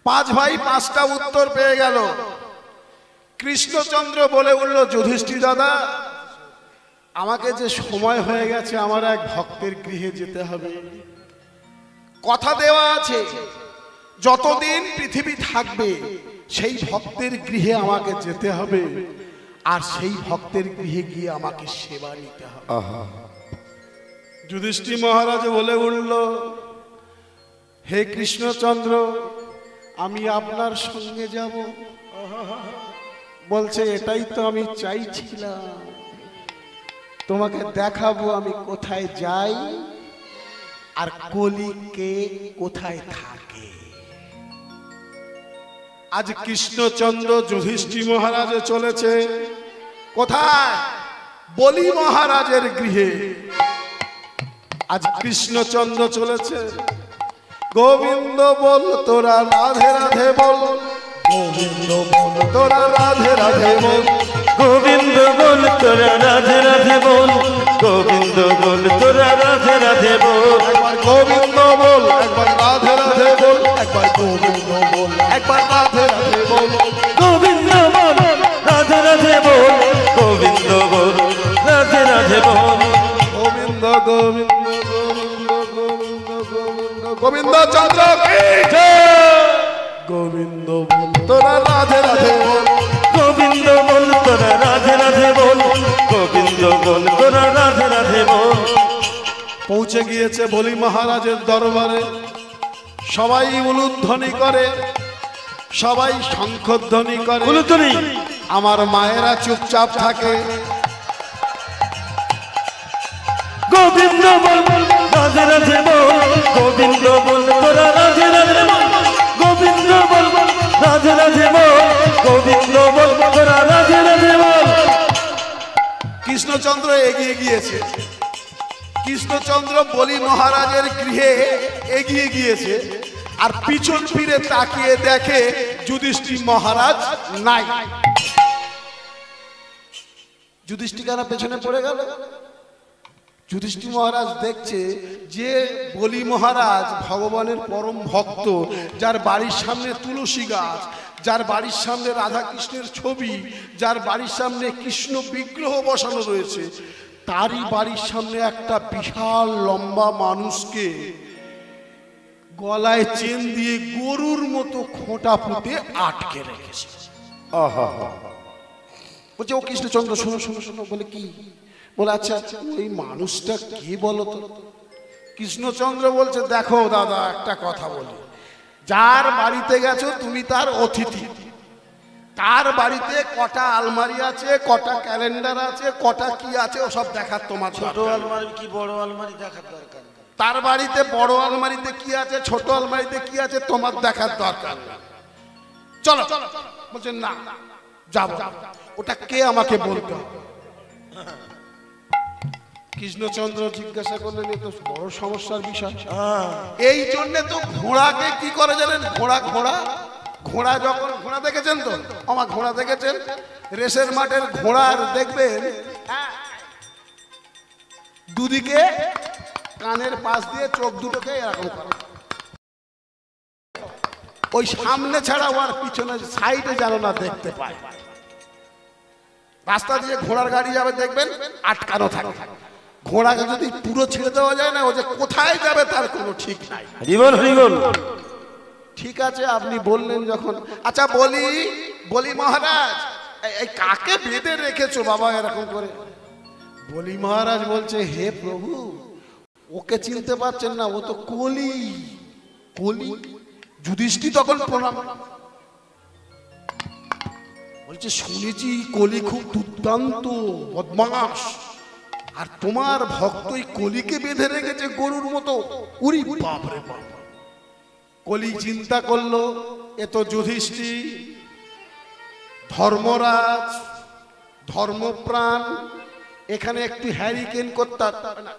পাঁচ ভাই পাঁচটা উত্তর পেয়ে গেল। কৃষ্ণচন্দ্র বলে উঠল, যুধিষ্ঠির দাদা, আমাকে যে সময় হয়ে গেছে, আমার এক ভক্তের গৃহে যেতে হবে। কথা দেওয়া আছে, যতদিন পৃথিবী থাকবে সেই ভক্তের গৃহে আমাকে যেতে হবে, আর সেই ভক্তের গৃহে গিয়ে আমাকে সেবা নিতে হবে। যুধিষ্ঠির মহারাজ বলে উঠল, হে কৃষ্ণচন্দ্র, আমি আপনার সঙ্গে যাব। বলছে, এটাই তো আমি চাইছিলাম, তোমাকে দেখাবো আমি কোথায় যাই আর কলিকে কোথায় থাকে। আজ কৃষ্ণচন্দ্র যুধিষ্ঠির মহারাজে চলেছে কোথায়? বলি মহারাজের গৃহে। আজ কৃষ্ণচন্দ্র চলেছে। গোবিন্দ বল তোরা রাধে রাধে বল, গোবিন্দ বল তোরা রাধে রাধে বল, গোবিন্দ বল তোরা রাধে রাধে বল, গোবিন্দ বল তোরা রাধে রাধে বল। একবার গোবিন্দ বল, একবার রাধে রাধে বল, একবার গোবিন্দ বল, একবার রাধে রাধে বল, গোবিন্দ বল রাধে রাধে বল, গোবিন্দ বল রাধে রাধে বল। গোবিন্দ গোবিন্দ গোবিন্দ গোবিন্দ গোবিন্দ গোবিন্দ চন্দ্র কি জয়। গোবিন্দ বল তোরা রাধে রাধে বল, গোবিন্দ বল তোরা রাধে রাধে বল, গোবিন্দ বল তোরা রাধে রাধে বল। পৌঁছে গিয়েছে বলি মহারাজের দরবারে। সবাই উলুধ্বনি করে, সবাই শঙ্খধ্বনি করে, উলুধ্বনি। আমার মায়েরা চুপচাপ থাকে। গোবিন্দ বল রাধে রাধে বল, গোবিন্দ বল তোরা রাধে রাধে বল, গোবিন্দ বল রাধে রাধে বল, গোবিন্দ বল তোরা রাধে রাধে বল। কৃষ্ণচন্দ্র এগিয়ে গিয়েছে। কৃষ্ণচন্দ্র বলি মহারাজের গৃহে এগিয়ে গিয়েছে, আর পিছন ফিরে তাকিয়ে দেখে যুধিষ্ঠির মহারাজ নাই। যুধিষ্ঠির কেন পেছনে পড়ে গেল? যুধিষ্ঠির মহারাজ দেখছে যে বলি মহারাজ ভগবানের পরম ভক্ত, যার বাড়ির সামনে তুলসী গাছ, যার বাড়ির সামনে রাধা কৃষ্ণের ছবি, যার বাড়ির সামনে কৃষ্ণ বিগ্রহ বসানো রয়েছে, তারই বাড়ির সামনে একটা বিশাল লম্বা মানুষকে গলায় চেন দিয়ে গরুর মতো খোঁটা পুঁতে আটকে রেখেছে। বলছে, ও কৃষ্ণচন্দ্র শোনো শোনো শোনো। বলে, কি? বলে, আচ্ছা ওই মানুষটা কি বলো তো? কৃষ্ণচন্দ্র বলছে, দেখো দাদা, একটা কথা বলি, যার বাড়িতে গেছো তুমি তার অতিথি। তার বাড়িতে কটা আলমারি আছে, কটা ক্যালেন্ডার আছে, কটা কি আছে, ওসব দেখার তোমার ছোট আলমারি কি বড় আলমারি দেখার দরকার? তার বাড়িতে বড় আলমারিতে কি আছে, ছোট আলমারিতে কি আছে, তোমার দেখার দরকার। চলো। বলছে, না যাবো। ওটা কে আমাকে বলতে হবে। কৃষ্ণচন্দ্র জিজ্ঞাসা করলেন, এ তো বড় সমস্যার বিষয়। এই জন্য তো ঘোড়াকে কি করে জানেন? ঘোড়া যখন ঘোড়া দেখেছেন তো, আমার ঘোড়া দেখেছেন, রেসের মাঠের ঘোড়ার দেখবেন দুদিকে কানের পাশ দিয়ে চোখ দুটোকে এরকম করে, ওই সামনে ছাড়া ওর পিছনে সাইডে যেন না দেখতে পায়। রাস্তা দিয়ে ঘোড়ার গাড়ি যাবে দেখবেন আটকানো থাকে। ঘোড়াকে যদি পুরো ছেড়ে দেওয়া যায় না, ও যে কোথায় যাবে তার কোনো ঠিক নাই। হরিবল হরিবল। ঠিক আছে, আপনি বললেন যখন। আচ্ছা বলি মহারাজ, এই কাকে বেঁধে রেখেছো বাবা এরকম করে? বলি মহারাজ বলছে, হে প্রভু, ওকে চিনতে পারছেন না, ও তো কলি। যুধিষ্ঠির তখন প্রণাম বলছে, শুনেছি কলি খুব দুর্দান্ত বদমাশ, আর তোমার ভক্ত কলিকে বেঁধে রেখেছে গরুর মতো। উরি বাপ রে বাপ। কলি চিন্তা করলো, এ তো যুধিষ্ঠির ধর্মরাজ, ধর্মপ্রাণ, এখানে একটু হ্যারিকেন করতে হবে না।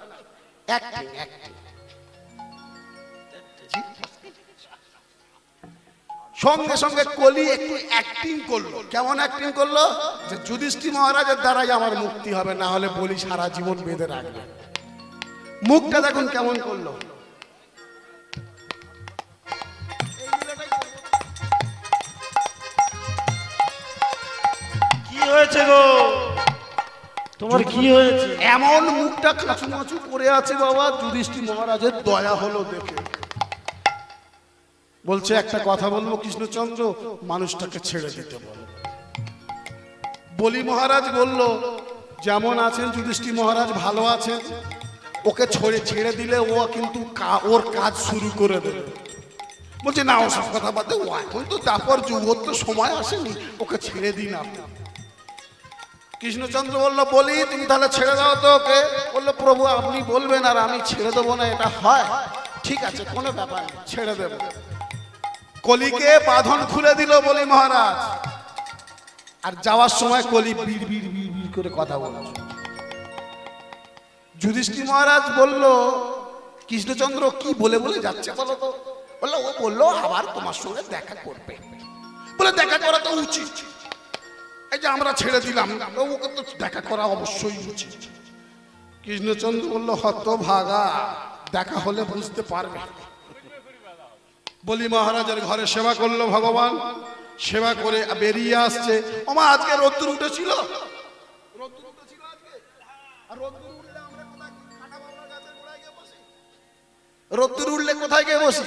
সঙ্গে সঙ্গে কলি একটু অ্যাক্টিং করলো। কেমন অ্যাক্টিং করলো? যে যুধিষ্ঠির মহারাজের দ্বারাই আমার মুক্তি হবে, না হলে বলি সারা জীবন বেঁধে রাখবে। মুখটা দেখুন কেমন করলো। হয়েছে গো? তোমার কি হয়েছে? এমন মুখটা কাঁচু মাচু করে আছে বাবা, যুধিষ্ঠির মহারাজের দয়া হলো দেখে। বলছে একটা কথা বলবো কৃষ্ণচন্দ্র, মানুষটাকে ছেড়ে দিতে বল। বলি মহারাজ বলল, যেমন আছেন যুধিষ্ঠির মহারাজ ভালো আছেন, ওকে ছেড়ে দিলে ও কিন্তু ওর কাজ শুরু করে দেবে। বলছে না, ওসব কথা বাদে, ও এখন তো তারপর যুগত তো সময় আসেনি, ওকে ছেড়ে দিন আপনি। কৃষ্ণচন্দ্র বললো, বলি তুমি তাহলে ছেড়ে দাও তো ওকে। বললো, প্রভু আপনি বলবেন আর আমি ছেড়ে দেবো না, এটা হয়? ঠিক আছে, কোনো ব্যাপার নেই, ছেড়ে দেব। কলিকে বাঁধন খুলে দিল বলি মহারাজ। আর যাওয়ার সময় কলি বিড় বিড় বিড় বিড় করে কথা বলছে। যুধিষ্ঠির মহারাজ বলল, কৃষ্ণচন্দ্র কি বলে বলে যাচ্ছে বলো তো? বললো, ও বললো আবার তোমার সঙ্গে দেখা করবে। বলে দেখা করা তো উচিত, এই যে আমরা ছেড়ে দিলাম, ওকে তো দেখা করা অবশ্যই উচিত। কৃষ্ণচন্দ্র বললো, হতভাগা, দেখা হলে বুঝতে পারবে। বলি মহারাজের ঘরে সেবা করলো ভগবান, সেবা করে বেরিয়ে আসছে। ওমা আজকে রোদ্দুর উঠেছিল, রোদ্দুর উঠেছিল আজকে। আর রোদ্দুর উঠলে আমরা কোথায় কাঁটা বাবলা গাছের গোড়ায় গিয়ে বসি? রোদ্দুর উঠলে কোথায় গিয়ে বসি?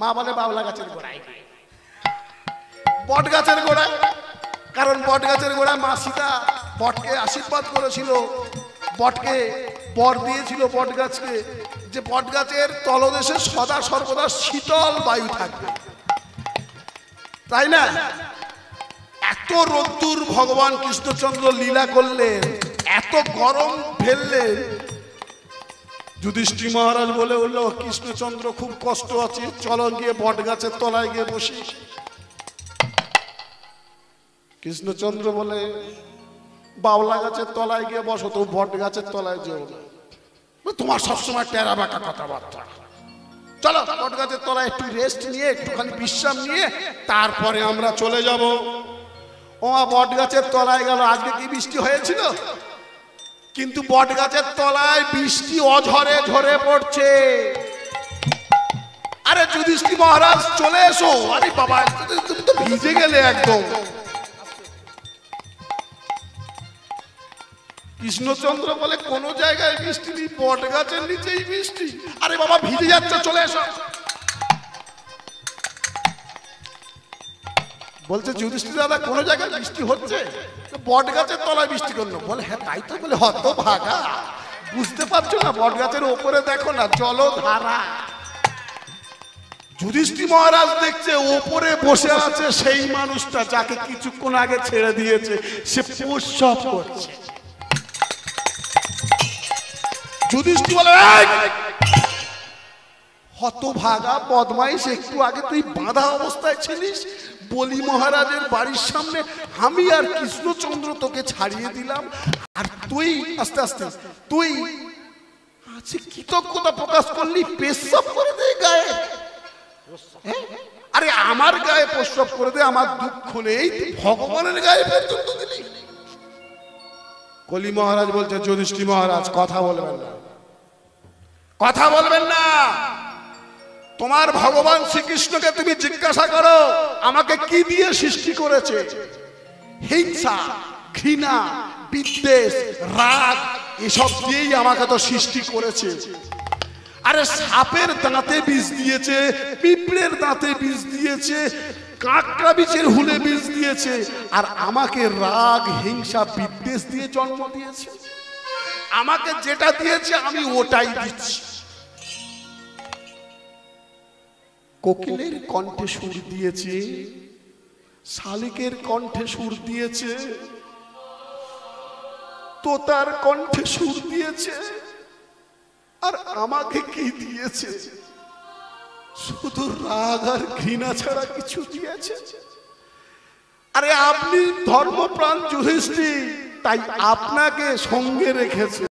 মা বলে বাবলা গাছের গোড়ায়, বট গাছের গোড়ায়। কারণ বট গাছের গোড়ায় মা সীতা বটকে আশীর্বাদ করেছিল, বটকে বর দিয়েছিল বট গাছকে, যে বট গাছের তলদেশে সদা সর্বদা শীতল বায়ু থাকবে, তাই না? এত রোদ্দুর ভগবান কৃষ্ণচন্দ্র লীলা করলেন, এত গরম ফেললেন। যুধিষ্ঠির মহারাজ বলে উঠল, কৃষ্ণচন্দ্র খুব কষ্ট আছে, চলো গিয়ে বট গাছের তলায় গিয়ে বসি। কৃষ্ণচন্দ্র বলে, বাবলা গাছের তলায় গিয়ে বসো, তো বট গাছের তলায় যেও না, তোমার সবসময় টেরা বাঁকা কথাবার্তা। চলো বট গাছের তলায় একটু রেস্ট নিয়ে, একটুখানি বিশ্রাম নিয়ে তারপরে আমরা চলে যাব। ও বট গাছের তলায় গেল। আজকে কি বৃষ্টি হয়েছিল? কিন্তু বট গাছের তলায় বৃষ্টি অঝরে ঝরে পড়ছে। আরে যুধিষ্ঠির মহারাজ চলে এসো। আরে বাবা, তুমি তো ভিজে গেলে একদম। কৃষ্ণচন্দ্র বলে, কোন জায়গায় বৃষ্টি নেই, বট গাছের নিচেই বৃষ্টি। আরে বাবা ভিজে যাচ্ছ, চলে এসো। বলছে যুধিষ্ঠির দাদা, কোন জায়গায় বৃষ্টি হচ্ছে? বট গাছের তলায় বৃষ্টি করলো। বলে হ্যাঁ তাই তো। বলে হতভাগা, বুঝতে পারছো না? বট গাছের ওপরে দেখো না জলধারা। যুধিষ্ঠির মহারাজ দেখছে ওপরে বসে আছে সেই মানুষটা যাকে কিছুক্ষণ আগে ছেড়ে দিয়েছে, সে প্রস্রাব করছে। যুধিষ্ঠির বলে, হতভাগা বদমাইশ, একটু আগে তুই বাঁধা অবস্থায় ছিলিস, বলি মহারাজের বাড়ির সামনে আমি আর কৃষ্ণচন্দ্র তোকে ছাড়িয়ে দিলাম, আর তুই আস্তে আস্তে তুই আছে কৃতজ্ঞতা প্রকাশ করলি, পেশাব করে দে গায়ে। আরে আমার গায়ে প্রস্রাব করে দে, আমার দুঃখ নেই, ভগবানের গায়ে পর্যন্ত দিলি। কলি মহারাজ বলছে, যুধিষ্ঠির মহারাজ কথা বলবেন না, কথা বলবেন না। তোমার ভগবান শ্রীকৃষ্ণকে তুমি জিজ্ঞাসা করো আমাকে কি দিয়ে সৃষ্টি করেছে। হিংসা, ঘৃণা, বিদ্বেষ, রাগ এসব দিয়েই আমাকে তো সৃষ্টি করেছে। আরে সাপের দাঁতে বিষ দিয়েছে, পিঁপড়ের দাঁতে বিষ দিয়েছে, কাঁকড়া বিচের হুলে বিষ দিয়েছে, আর আমাকে রাগ, হিংসা, বিদ্বেষ দিয়ে জন্ম দিয়েছে। আমাকে যেটা দিয়েছে আমি ওটাই দিচ্ছি। কোকিলের কণ্ঠে সুর দিয়েছে, শালিকের কণ্ঠে সুর দিয়েছে, তোতার কণ্ঠে সুর দিয়েছে, আর আমাকে কি দিয়েছে? শুধু রাগ আর ঘৃণা ছাড়া কিছু দিয়েছে? আরে আপনি ধর্মপ্রাণ যুধিষ্ঠির, তাই আপনাকে সঙ্গে রেখেছে।